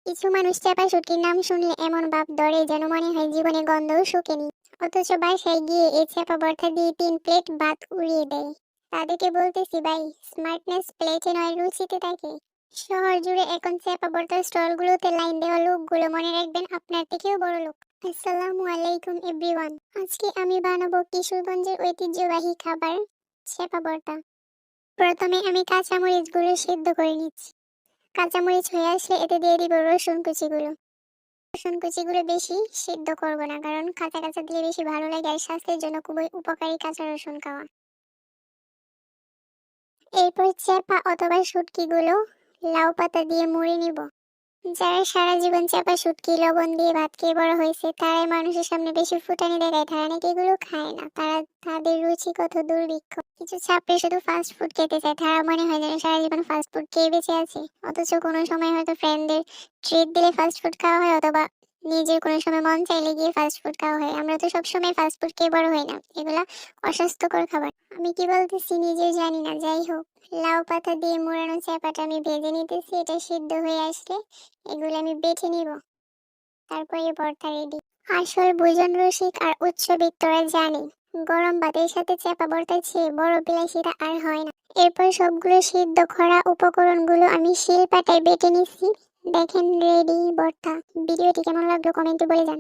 কিছু মানুষ চাপা শুটকির নাম শুনলে এমন ভাব ধরে যেন মনে হয় জীবনে গন্ধও শুকেনি, অথচ বাসায় গিয়ে এই চাপা ভর্তা দিয়ে 3 প্লেট ভাত উড়িয়ে দেয়। তাদেরকে বলতেছি ভাই, স্মার্টনেস প্লেটে নয় রুচিতে থাকে। শহর জুড়ে এখন চাপা ভর্তার স্টলগুলোতে লাইন দেওয়া লোকগুলো মনে রাখবেন আপনার থেকেও বড় লোক। আসসালামু আলাইকুম এভরিওয়ান, আজকে আমি বানাবো কিশোরগঞ্জের ঐতিহ্যবাহী খাবার চাপা ভর্তা। প্রথমে আমি কাঁচামরিচগুলো সিদ্ধ করে নিচ্ছি। কাঁচামরিচ হয়ে আসলে এতে দিয়ে দিব রসুন কুচিগুলো। রসুন কুচিগুলো বেশি সিদ্ধ করব না, কারণ কাঁচা কাঁচা দিলে বেশি ভালো লাগে আর স্বাস্থ্যের জন্য খুবই উপকারী কাঁচা রসুন খাওয়া। এরপর চেপা অথবা শুটকিগুলো লাউ পাতা দিয়ে মুড়ে নিব। যারা সারা জীবন চাপা শুটকি লবণ দিয়ে ভাত খেয়ে বড় হয়েছে তারাই মানুষের সামনে বেশি ফুটানি দেখায়, তারা নাকি এগুলো খায় না। তাদের রুচিগত দুর্ভিক্ষ। কিছু ছাপড়ে শুধু ফাস্ট ফুড খেতে চায়, তারা মনে হয় যেন সারা জীবন ফাস্ট ফুড খেয়ে বেঁচে আছে, অথচ কোনো সময় হয়তো ফ্রেন্ডদের ট্রিট দিলে ফাস্ট ফুড খাওয়া হয়, অথবা নিজের কোনো সময় মন চাইলে গিয়ে ফাস্ট ফুড খাওয়া হয়। আমরা তো সবসময় ফাস্ট ফুড খেয়ে বড় হই না, এগুলা অস্বাস্থ্যকর খাবার। আমি কি বলতেছি নিজেও জানি না। যাই হোক, লাউ পাতা দিয়ে মোড়ানো চাপাটা আমি ভেজে নিতেছি। এটা সিদ্ধ হয়ে আসলে এগুলো আমি বেছে নিব, তারপরে ভর্তা রেডি। আসল ভোজন রসিক আর উচ্চবিত্তরা জানে গরম ভাতের সাথে চাপা ভর্তা চেয়ে বড় বিলাসিতা আর হয় না। এরপর সবগুলো সিদ্ধ করা উপকরণগুলো আমি শিল পাটায় বেটে নিচ্ছি। দেখেন রেডি ভর্তা। ভিডিওটি কেমন লাগলো কমেন্টে বলে যান।